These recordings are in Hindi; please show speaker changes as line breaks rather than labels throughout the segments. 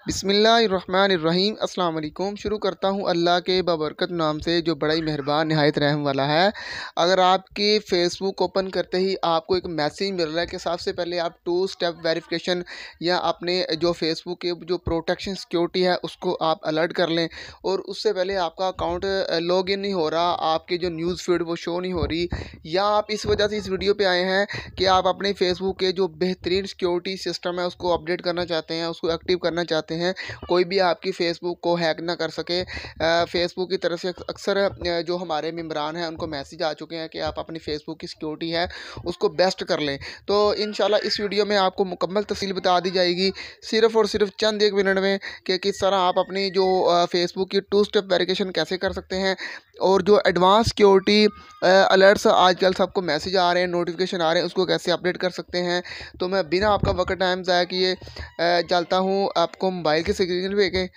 बिस्मिल्लाहिर्रहमानिर्रहीम। अस्सलाम वालेकुम। शुरू करता हूँ अल्लाह के बबरकत नाम से जो बड़ा ही मेहरबान नहायत रहम वाला है। अगर आपके फ़ेसबुक ओपन करते ही आपको एक मैसेज मिल रहा है कि सबसे पहले आप 2 स्टेप वेरिफिकेशन या अपने जो फ़ेसबुक के जो प्रोटेक्शन सिक्योरिटी है उसको आप अलर्ट कर लें, और उससे पहले आपका अकाउंट लॉगिन नहीं हो रहा, आपकी जो न्यूज़ फीड वो शो नहीं हो रही, या आप इस वजह से इस वीडियो पे आए हैं कि आप अपने फ़ेसबुक के जो बेहतरीन सिक्योरिटी सिस्टम है उसको अपडेट करना चाहते हैं, उसको एक्टिव करना चाहते हैं, कोई भी आपकी फ़ेसबुक को हैक ना कर सके। फ़ेसबुक की तरफ से अक्सर जो हमारे मेंबरान हैं उनको मैसेज आ चुके हैं कि आप अपनी फ़ेसबुक की सिक्योरिटी है उसको बेस्ट कर लें। तो इंशाल्लाह इस वीडियो में आपको मुकम्मल तफ़सील बता दी जाएगी, सिर्फ़ और सिर्फ चंद एक मिनट में, कि किस तरह आप अपनी जो फ़ेसबुक की 2 स्टेप वेरिफिकेशन कैसे कर सकते हैं, और जो एडवांस सिक्योरिटी अलर्ट्स आजकल सबको मैसेज आ रहे हैं, नोटिफिकेशन आ रहे हैं, उसको कैसे अपडेट कर सकते हैं। तो मैं बिना आपका वक्त टाइम ज़ाया किए चलता हूँ आपको मोबाइल की स्क्रीन पे के,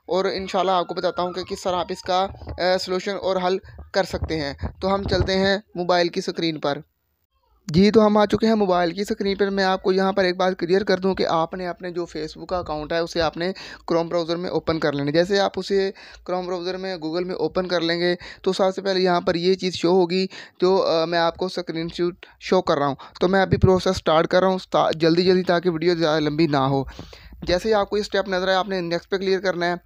और इंशाल्लाह आपको बताता हूँ कि किस तरह आप इसका सलूशन और हल कर सकते हैं। तो हम चलते हैं मोबाइल की स्क्रीन पर। जी, तो हम आ चुके हैं मोबाइल की स्क्रीन पर। मैं आपको यहाँ पर एक बात क्लियर कर दूँ कि आपने अपने जो फ़ेसबुक का अकाउंट है उसे आपने क्रोम ब्राउज़र में ओपन कर लेना है। जैसे आप उसे क्रोम ब्राउज़र में गूगल में ओपन कर लेंगे तो सबसे पहले यहाँ पर ये चीज़ शो होगी जो मैं आपको स्क्रीनशॉट शो कर रहा हूँ। तो मैं अभी प्रोसेस स्टार्ट कर रहा हूँ जल्दी ताकि वीडियो ज़्यादा लंबी ना हो। जैसे ही आपको ये स्टेप नज़र आए आपने नेक्स्ट पे क्लियर करना है।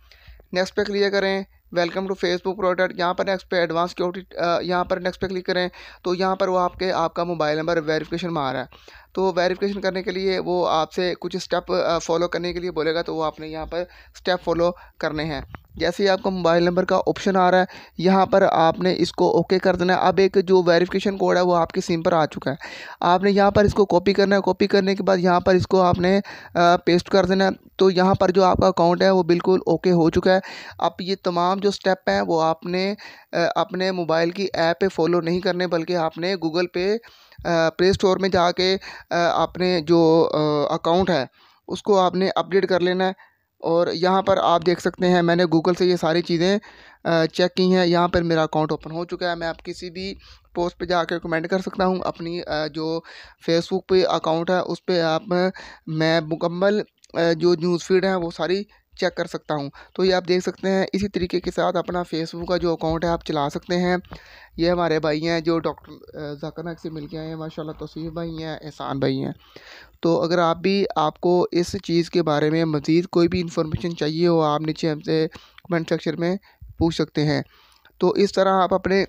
नेक्स्ट पे क्लियर करें, वेलकम टू फेसबुक प्रोडक्ट, यहाँ पर नेक्स्ट पे एडवांस सिक्योरिटी, यहाँ पर नेक्स्ट पे क्लिक करें। तो यहाँ पर वो आपका मोबाइल नंबर वेरिफिकेशन में आ रहा है। तो वेरिफिकेशन करने के लिए वो आपसे कुछ स्टेप फॉलो करने के लिए बोलेगा, तो वो आपने यहाँ पर स्टेप फॉलो करने हैं। जैसे ही आपका मोबाइल नंबर का ऑप्शन आ रहा है यहाँ पर आपने इसको ओके कर देना है। अब एक जो वेरिफिकेशन कोड है वो आपकी सिम पर आ चुका है, आपने यहाँ पर इसको कॉपी करना है। कॉपी करने के बाद यहाँ पर इसको आपने पेस्ट कर देना है। तो यहाँ पर जो आपका अकाउंट है वो बिल्कुल ओके हो चुका है। अब ये तमाम जो स्टेप हैं वो आपने अपने मोबाइल की ऐप पे फॉलो नहीं करने, बल्कि आपने गूगल पे प्ले स्टोर में जाके अपने जो अकाउंट है उसको आपने अपडेट कर लेना है। और यहाँ पर आप देख सकते हैं मैंने गूगल से ये सारी चीज़ें चेक की हैं। यहाँ पर मेरा अकाउंट ओपन हो चुका है। मैं आप किसी भी पोस्ट पे जाकर कमेंट कर सकता हूँ अपनी जो फेसबुक पे अकाउंट है उस पे आप मैं मुकम्मल जो न्यूज़ फीड है वो सारी चेक कर सकता हूँ। तो ये आप देख सकते हैं, इसी तरीके के साथ अपना फेसबुक का जो अकाउंट है आप चला सकते हैं। ये हमारे भाई हैं जो डॉक्टर ज़ाकिर नाइक से मिल के आए हैं माशाल्लाह, तौसीफ़ भाई हैं, एहसान भाई हैं। तो अगर आपको इस चीज़ के बारे में मज़ीद कोई भी इंफॉर्मेशन चाहिए हो आप नीचे हमसे कमेंट सेक्शन में पूछ सकते हैं। तो इस तरह आप अपने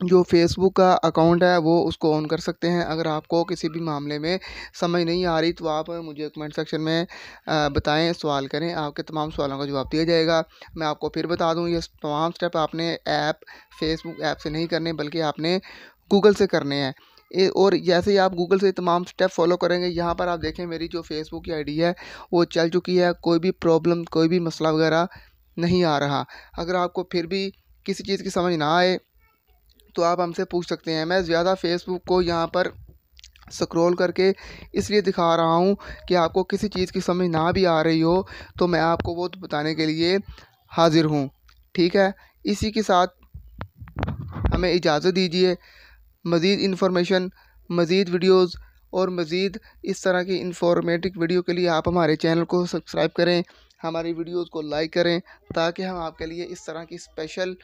जो फ़ेसबुक का अकाउंट है वो उसको ऑन कर सकते हैं। अगर आपको किसी भी मामले में समझ नहीं आ रही तो आप मुझे कमेंट सेक्शन में बताएं, सवाल करें, आपके तमाम सवालों का जवाब दिया जाएगा। मैं आपको फिर बता दूं, ये तमाम स्टेप आपने फेसबुक ऐप से नहीं करने बल्कि आपने गूगल से करने हैं। और जैसे ही आप गूगल से तमाम स्टेप फॉलो करेंगे, यहाँ पर आप देखें मेरी जो फेसबुक की आईडी है वो चल चुकी है, कोई भी प्रॉब्लम कोई भी मसला वगैरह नहीं आ रहा। अगर आपको फिर भी किसी चीज़ की समझ ना आए तो आप हमसे पूछ सकते हैं। मैं ज़्यादा फेसबुक को यहाँ पर स्क्रॉल करके इसलिए दिखा रहा हूँ कि आपको किसी चीज़ की समझ ना भी आ रही हो तो मैं आपको वो बताने के लिए हाज़िर हूँ। ठीक है, इसी के साथ हमें इजाज़त दीजिए। मज़ीद इन्फॉर्मेशन, मज़ीद वीडियोज़ और मज़ीद इस तरह की इंफॉर्मेटिव वीडियो के लिए आप हमारे चैनल को सब्सक्राइब करें, हमारी वीडियोज़ को लाइक करें, ताकि हम आपके लिए इस तरह की स्पेशल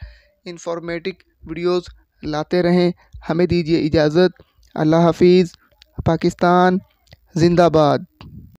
इंफॉर्मेटिव वीडियोज़ लाते रहें। हमें दीजिए इजाज़त। अल्लाह हाफिज़। पाकिस्तान ज़िंदाबाद।